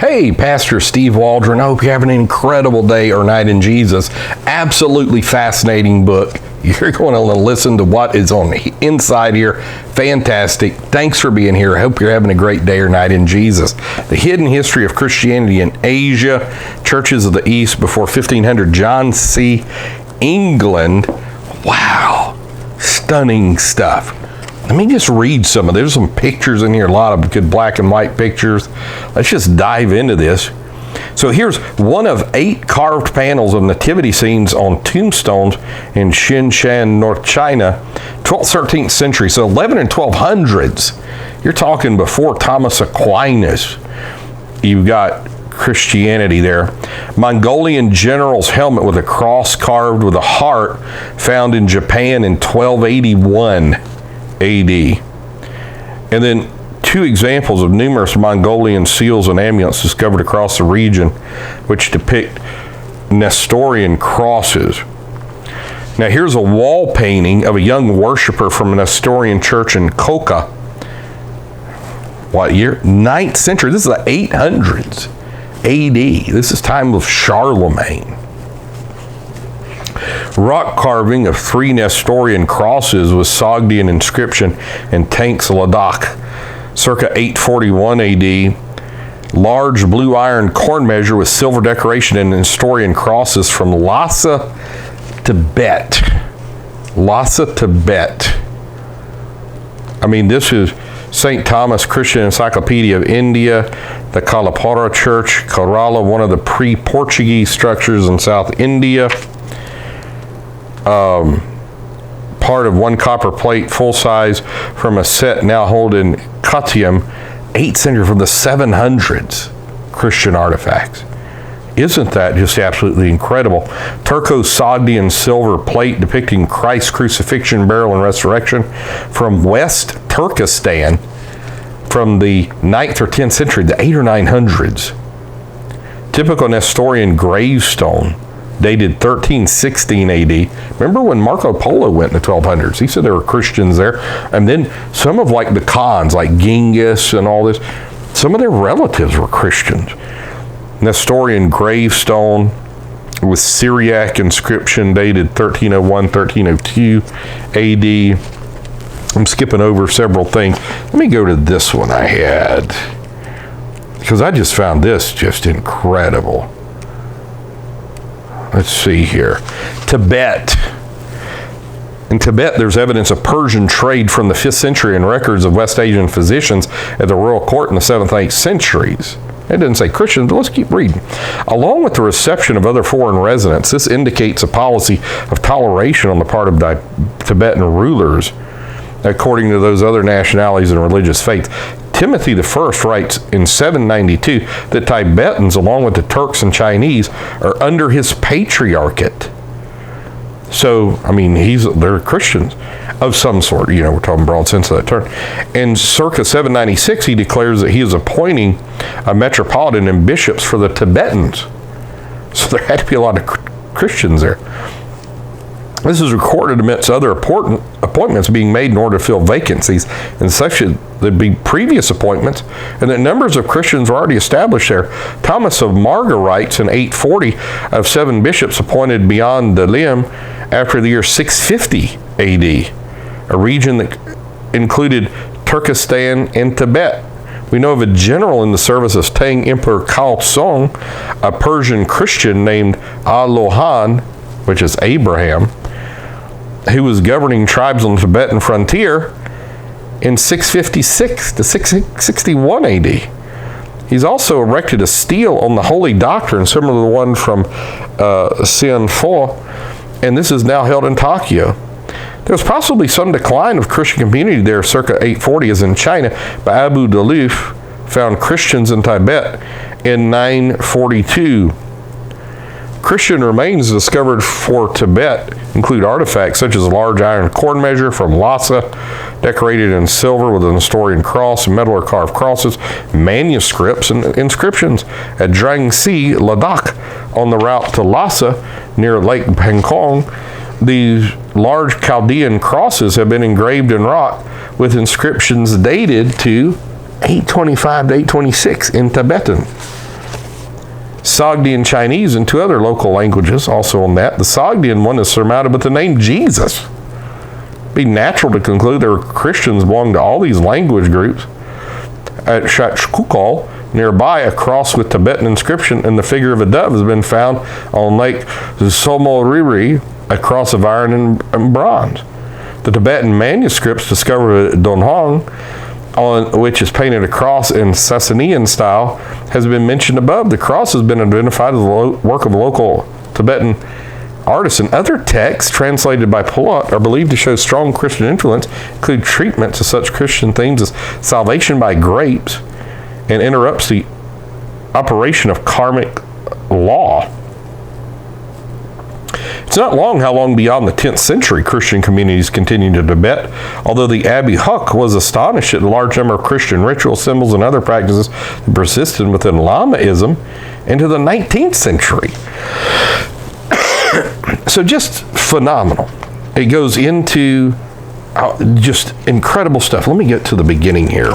Hey, Pastor Steve Waldron. I hope you're having an incredible day or night in Jesus. Absolutely fascinating book. You're going to listen to what is on the inside here. Fantastic. Thanks for being here. I hope you're having a great day or night in Jesus. The Hidden History of Christianity in Asia, Churches of the East before 1500, John C. England. Wow. Stunning stuff. Let me just read some of. There's some pictures in here, a lot of good black and white pictures. Let's just dive into this. So here's one of 8 carved panels of nativity scenes on tombstones in Xinshan, North China, 12th, 13th century. So 11 and 1200s. You're talking before Thomas Aquinas. You've got Christianity there. Mongolian general's helmet with a cross carved with a heart, found in Japan in 1281 AD. And then 2 examples of numerous Mongolian seals and amulets discovered across the region, which depict Nestorian crosses. Now here's a wall painting of a young worshiper from a Nestorian church in Koka. What year? 9th century. This is the 800s AD. This is time of Charlemagne. Rock carving of 3 Nestorian crosses with Sogdian inscription in Tanks, Ladakh, circa 841 AD. Large blue iron corn measure with silver decoration and Nestorian crosses from Lhasa, Tibet. Lhasa, Tibet. I mean, this is St. Thomas Christian Encyclopedia of India, the Kalapara Church, Kerala, one of the pre-Portuguese structures in South India. Part of 1 copper plate, full size, from a set now held in Kottayam, 8th century, from the 700s, Christian artifacts. Isn't that just absolutely incredible? Turco-Sogdian silver plate depicting Christ's crucifixion, burial, and resurrection from West Turkestan from the 9th or 10th century, the 8 or 900s. Typical Nestorian gravestone, dated 1316 AD. Remember when Marco Polo went in the 1200s? He said there were Christians there. And then some of like the Khans, like Genghis and all this, some of their relatives were Christians. Nestorian gravestone with Syriac inscription dated 1301, 1302 AD. I'm skipping over several things. Let me go to this one I had, because I just found this just incredible. Let's see here. Tibet. In Tibet, there's evidence of Persian trade from the 5th century and records of West Asian physicians at the royal court in the 7th and 8th centuries. It didn't say Christians, but let's keep reading. Along with the reception of other foreign residents, this indicates a policy of toleration on the part of Tibetan rulers, according to those other nationalities and religious faiths. Timothy I writes in 792 that Tibetans, along with the Turks and Chinese, are under his patriarchate. So, I mean, they're Christians of some sort. You know, we're talking broad sense of that term. In circa 796, he declares that he is appointing a metropolitan and bishops for the Tibetans. So there had to be a lot of Christians there. This is recorded amidst other important appointments being made in order to fill vacancies, and such there'd be previous appointments, and that numbers of Christians were already established there. Thomas of Marga writes in 840 of 7 bishops appointed beyond the Lim after the year 650 AD, a region that included Turkestan and Tibet. We know of a general in the service of Tang Emperor Cao Song, a Persian Christian named Alohan, which is Abraham, who was governing tribes on the Tibetan frontier in 656 to 661 AD. He's also erected a stele on the Holy Doctrine, similar to the one from Xianfo, and this is now held in Tokyo. There was possibly some decline of Christian community there circa 840, as in China, but Abu Dalif found Christians in Tibet in 942. Christian remains discovered for Tibet include artifacts such as a large iron corn measure from Lhasa, decorated in silver with a Nestorian cross and metal or carved crosses, manuscripts and inscriptions at Drangsi, Ladakh, on the route to Lhasa near Lake Pengkong. These large Chaldean crosses have been engraved in rock with inscriptions dated to 825 to 826 in Tibetan. Sogdian Chinese, and 2 other local languages also on that. The Sogdian one is surmounted with the name Jesus. It'd be natural to conclude there were Christians belonging to all these language groups. At Shachkukal, nearby, a cross with Tibetan inscription and the figure of a dove has been found on Lake Somoriri, a cross of iron and bronze. The Tibetan manuscripts discovered at Donghong, on which is painted a cross in Sasanian style, has been mentioned above. The cross has been identified as the work of a local Tibetan artist, and other texts translated by Palat are believed to show strong Christian influence, include treatment to such Christian themes as salvation by grapes, and interrupts the operation of karmic law. It's not how long beyond the 10th century Christian communities continued to Tibet, although the Abbey Huck was astonished at the large number of Christian rituals, symbols, and other practices that persisted within Lamaism into the 19th century. So just phenomenal. It goes into just incredible stuff. Let me get to the beginning here.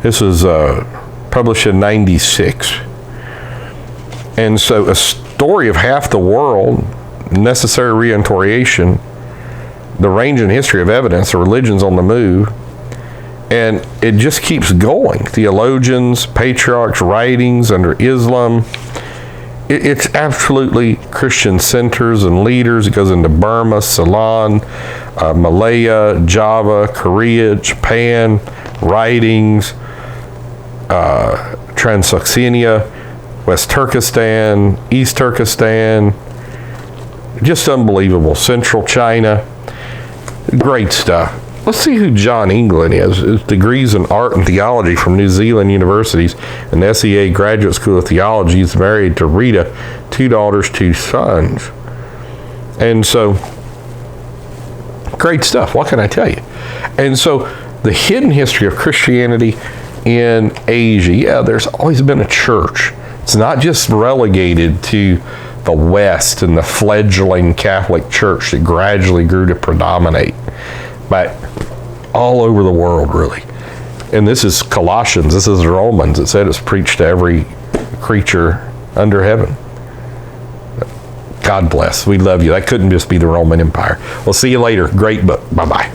This was published in 96. And so a story of half the world, necessary reorientation, the range and history of evidence, the religions on the move, and it just keeps going. Theologians, patriarchs, writings under Islam. It's absolutely Christian centers and leaders. It goes into Burma, Ceylon, Malaya, Java, Korea, Japan, writings, Transoxiana, West Turkestan, East Turkestan, just unbelievable. Central China, great stuff. Let's see who John England is. His degrees in art and theology from New Zealand universities and the SEA Graduate School of Theology. He's married to Rita, 2 daughters, 2 sons. And so, great stuff. What can I tell you? And so, the hidden history of Christianity in Asia, yeah, there's always been a church. It's not just relegated to the West and the fledgling Catholic Church that gradually grew to predominate, but all over the world, really. And this is Colossians, this is Romans. It said it's preached to every creature under heaven. God bless. We love you. That couldn't just be the Roman Empire. We'll see you later. Great book. Bye-bye.